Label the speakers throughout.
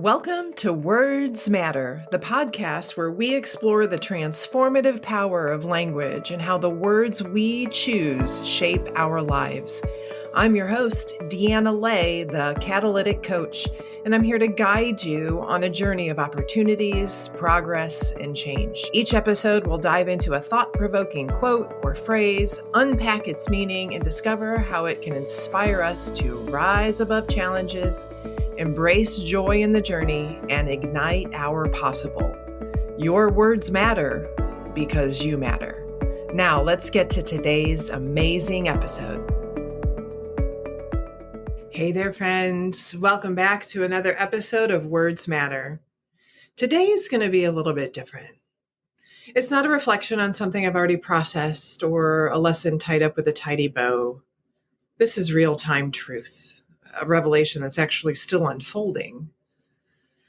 Speaker 1: Welcome to Words Matter, the podcast where we explore the transformative power of language and how the words we choose shape our lives. I'm your host, Deanna Ley, the Catalytic Coach, and I'm here to guide you on a journey of opportunities, progress, and change. Each episode will dive into a thought-provoking quote or phrase, unpack its meaning, and discover how it can inspire us to rise above challenges, embrace joy in the journey, and ignite our possible. Your words matter because you matter. Now, let's get to today's amazing episode. Hey there, friends. Welcome back to another episode of Words Matter. Today is going to be a little bit different. It's not a reflection on something I've already processed or a lesson tied up with a tidy bow. This is real-time truth, a revelation that's actually still unfolding.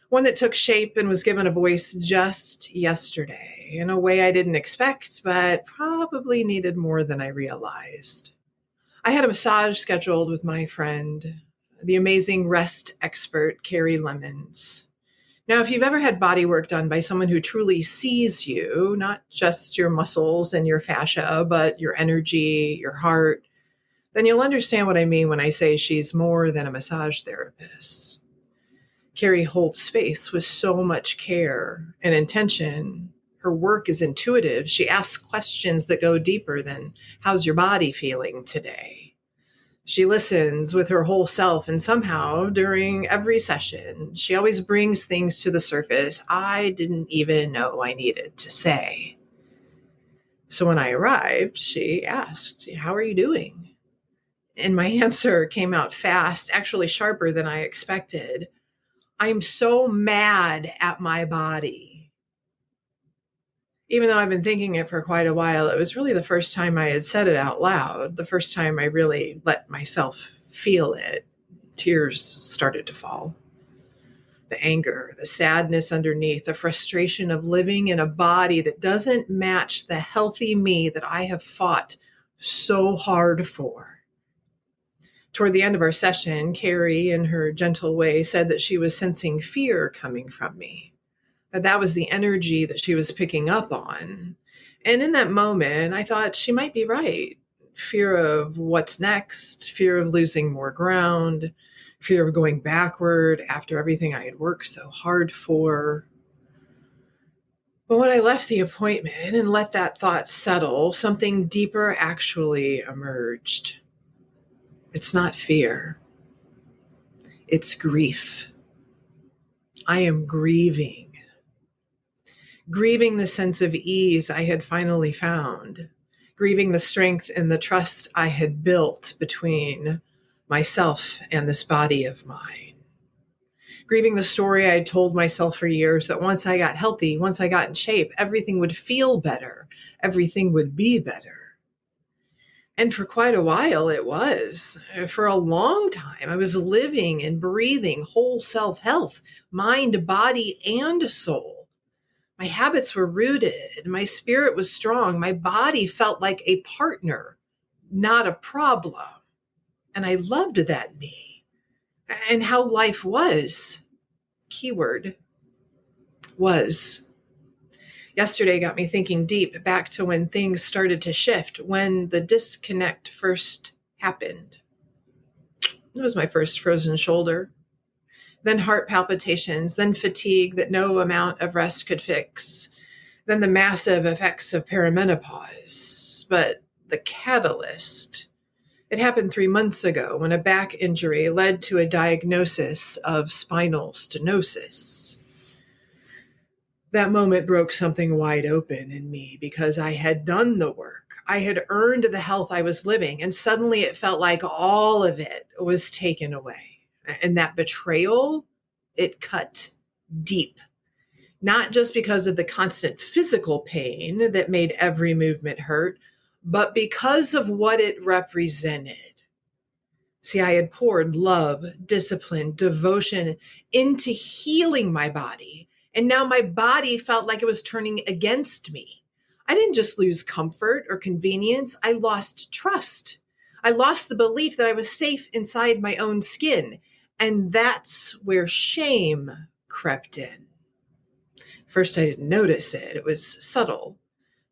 Speaker 1: One that took shape and was given a voice just yesterday in a way I didn't expect, but probably needed more than I realized. I had a massage scheduled with my friend, the amazing rest expert, Carrie Lemons. Now, if you've ever had body work done by someone who truly sees you, not just your muscles and your fascia, but your energy, your heart, then you'll understand what I mean when I say she's more than a massage therapist. Carrie holds space with so much care and intention. Her work is intuitive. She asks questions that go deeper than, how's your body feeling today? She listens with her whole self, and somehow, during every session, she always brings things to the surface I didn't even know I needed to say. So when I arrived, she asked, how are you doing? And my answer came out fast, actually sharper than I expected. I'm so mad at my body. Even though I've been thinking it for quite a while, it was really the first time I had said it out loud, the first time I really let myself feel it. Tears started to fall. The anger, the sadness underneath, the frustration of living in a body that doesn't match the healthy me that I have fought so hard for. Toward the end of our session, Carrie, in her gentle way, said that she was sensing fear coming from me. That was the energy that she was picking up on. And in that moment, I thought she might be right. Fear of what's next, fear of losing more ground, fear of going backward after everything I had worked so hard for. But when I left the appointment and let that thought settle, something deeper actually emerged. It's not fear. It's grief. I am grieving. Grieving the sense of ease I had finally found. Grieving the strength and the trust I had built between myself and this body of mine. Grieving the story I had told myself for years that once I got healthy, once I got in shape, everything would feel better. Everything would be better. And for quite a while it was. For a long time, I was living and breathing whole self-health, mind, body, and soul. My habits were rooted. My spirit was strong. My body felt like a partner, not a problem. And I loved that me. And how life was, keyword, was. Yesterday got me thinking deep back to when things started to shift, when the disconnect first happened. It was my first frozen shoulder, then heart palpitations, then fatigue that no amount of rest could fix, then the massive effects of perimenopause. But the catalyst, it happened 3 months ago when a back injury led to a diagnosis of spinal stenosis. That moment broke something wide open in me because I had done the work. I had earned the health I was living, and suddenly it felt like all of it was taken away. And that betrayal, it cut deep. Not just because of the constant physical pain that made every movement hurt, but because of what it represented. See, I had poured love, discipline, devotion into healing my body. And now my body felt like it was turning against me. I didn't just lose comfort or convenience. I lost trust. I lost the belief that I was safe inside my own skin. And that's where shame crept in. First, I didn't notice it. It was subtle,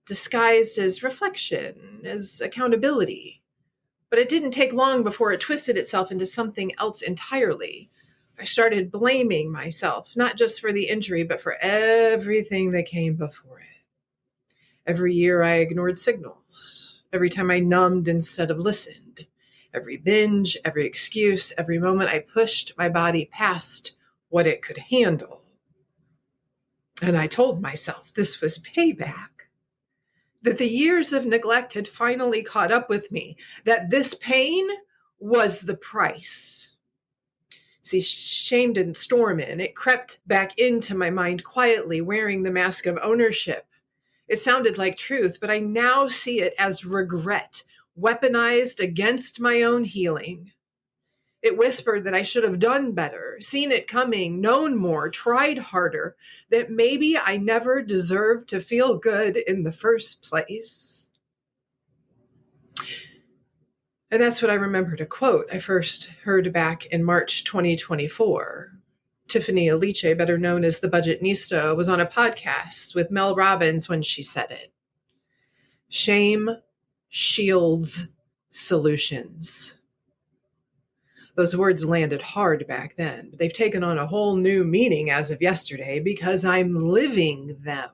Speaker 1: disguised as reflection, as accountability. But it didn't take long before it twisted itself into something else entirely. I started blaming myself, not just for the injury, but for everything that came before it. Every year I ignored signals. Every time I numbed instead of listened. Every binge, every excuse, every moment I pushed my body past what it could handle. And I told myself this was payback. That the years of neglect had finally caught up with me. That this pain was the price. See, shame didn't storm in. It crept back into my mind quietly, wearing the mask of ownership. It sounded like truth, but I now see it as regret, weaponized against my own healing. It whispered that I should have done better, seen it coming, known more, tried harder, that maybe I never deserved to feel good in the first place. And that's what I remember to quote I first heard back in March 2024. Tiffany Aliche, better known as the Budgetnista, was on a podcast with Mel Robbins when she said it. Shame shields solutions. Those words landed hard back then, but they've taken on a whole new meaning as of yesterday because I'm living them.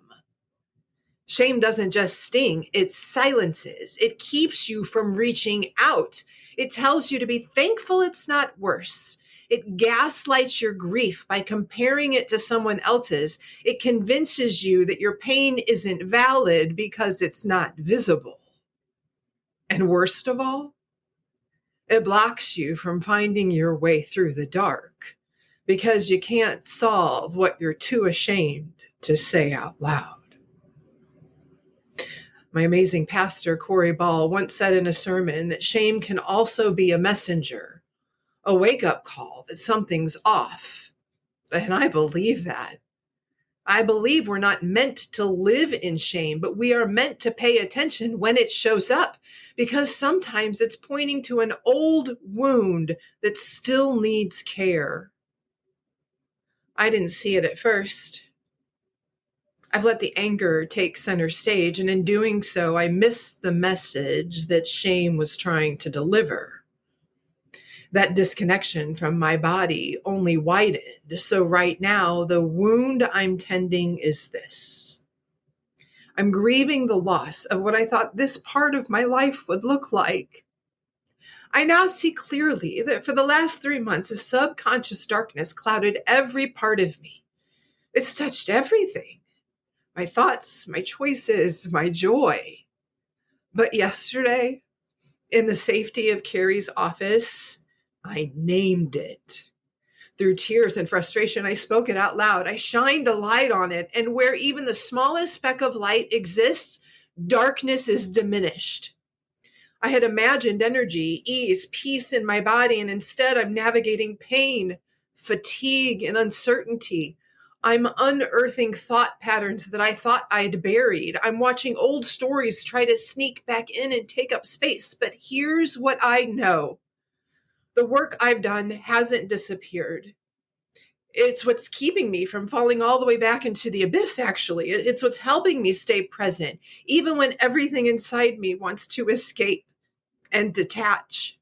Speaker 1: Shame doesn't just sting, it silences. It keeps you from reaching out. It tells you to be thankful it's not worse. It gaslights your grief by comparing it to someone else's. It convinces you that your pain isn't valid because it's not visible. And worst of all, it blocks you from finding your way through the dark because you can't solve what you're too ashamed to say out loud. My amazing pastor, Corey Ball, once said in a sermon that shame can also be a messenger, a wake-up call that something's off. And I believe that. I believe we're not meant to live in shame, but we are meant to pay attention when it shows up, because sometimes it's pointing to an old wound that still needs care. I didn't see it at first. I've let the anger take center stage, and in doing so, I missed the message that shame was trying to deliver. That disconnection from my body only widened. So right now, the wound I'm tending is this. I'm grieving the loss of what I thought this part of my life would look like. I now see clearly that for the last 3 months, a subconscious darkness clouded every part of me. It's touched everything. My thoughts, my choices, my joy. But yesterday, in the safety of Carrie's office, I named it. Through tears and frustration, I spoke it out loud. I shined a light on it. And where even the smallest speck of light exists, darkness is diminished. I had imagined energy, ease, peace in my body, and instead I'm navigating pain, fatigue, and uncertainty. I'm unearthing thought patterns that I thought I'd buried. I'm watching old stories try to sneak back in and take up space. But here's what I know. The work I've done hasn't disappeared. It's what's keeping me from falling all the way back into the abyss, actually. It's what's helping me stay present, even when everything inside me wants to escape and detach.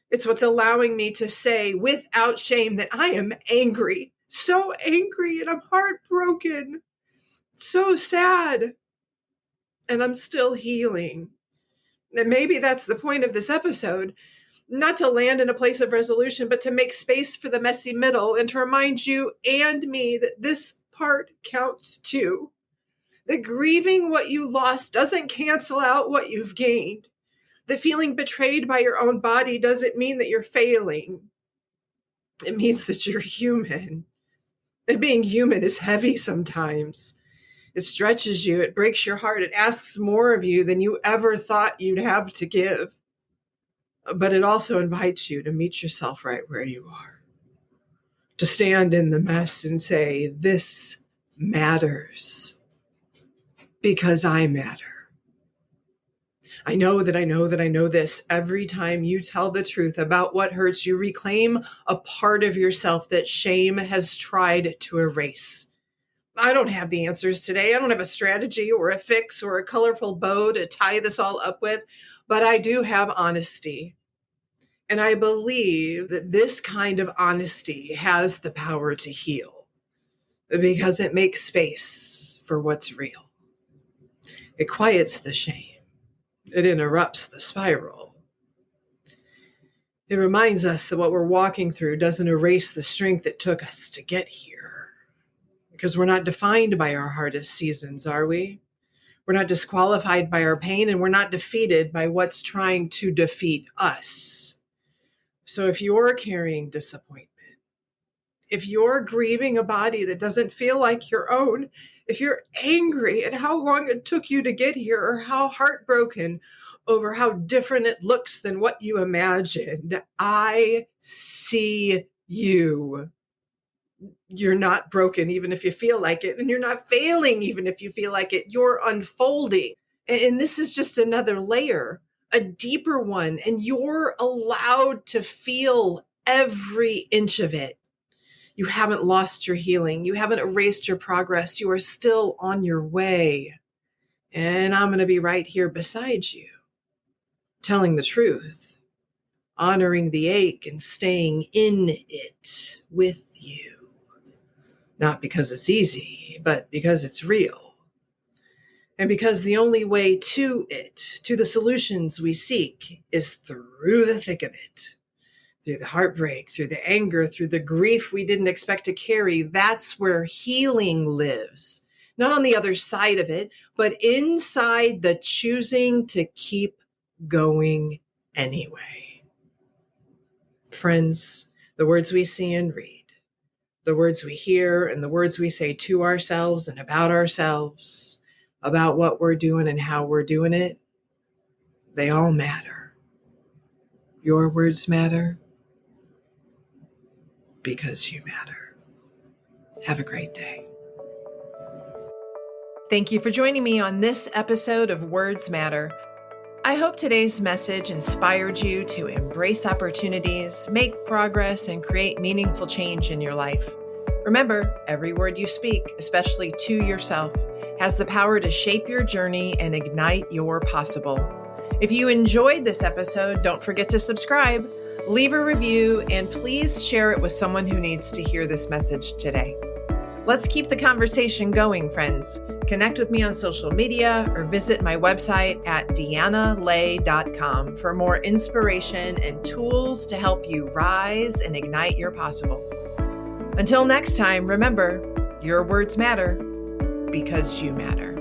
Speaker 1: It's what's allowing me to say without shame that I am angry, so angry, and I'm heartbroken, so sad, and I'm still healing. And maybe that's the point of this episode, not to land in a place of resolution, but to make space for the messy middle and to remind you and me that this part counts too. That grieving what you lost doesn't cancel out what you've gained. That feeling betrayed by your own body doesn't mean that you're failing. It means that you're human. And being human is heavy sometimes. It stretches you, it breaks your heart, it asks more of you than you ever thought you'd have to give. But it also invites you to meet yourself right where you are. To stand in the mess and say, this matters because I matter. I know that I know that I know this. Every time you tell the truth about what hurts, you reclaim a part of yourself that shame has tried to erase. I don't have the answers today. I don't have a strategy or a fix or a colorful bow to tie this all up with, but I do have honesty. And I believe that this kind of honesty has the power to heal because it makes space for what's real. It quiets the shame. It interrupts the spiral. It reminds us that what we're walking through doesn't erase the strength it took us to get here. Because we're not defined by our hardest seasons, are we? We're not disqualified by our pain, and we're not defeated by what's trying to defeat us. So if you're carrying disappointment, if you're grieving a body that doesn't feel like your own, if you're angry at how long it took you to get here, or how heartbroken over how different it looks than what you imagined, I see you. You're not broken, even if you feel like it, and you're not failing, even if you feel like it. You're unfolding. And this is just another layer, a deeper one, and you're allowed to feel every inch of it. You haven't lost your healing. You haven't erased your progress. You are still on your way. And I'm going to be right here beside you, telling the truth, honoring the ache and staying in it with you. Not because it's easy, but because it's real. And because the only way to it, to the solutions we seek, is through the thick of it. Through the heartbreak, through the anger, through the grief we didn't expect to carry. That's where healing lives. Not on the other side of it, but inside the choosing to keep going anyway. Friends, the words we see and read, the words we hear, and the words we say to ourselves and about ourselves, about what we're doing and how we're doing it, they all matter. Your words matter because you matter. Have a great day. Thank you for joining me on this episode of Words Matter. I hope today's message inspired you to embrace opportunities, make progress, and create meaningful change in your life. Remember, every word you speak, especially to yourself, has the power to shape your journey and ignite your possible. If you enjoyed this episode, don't forget to subscribe, leave a review, and please share it with someone who needs to hear this message today. Let's keep the conversation going, friends. Connect with me on social media or visit my website at deannaley.com for more inspiration and tools to help you rise and ignite your possible. Until next time, remember, your words matter because you matter.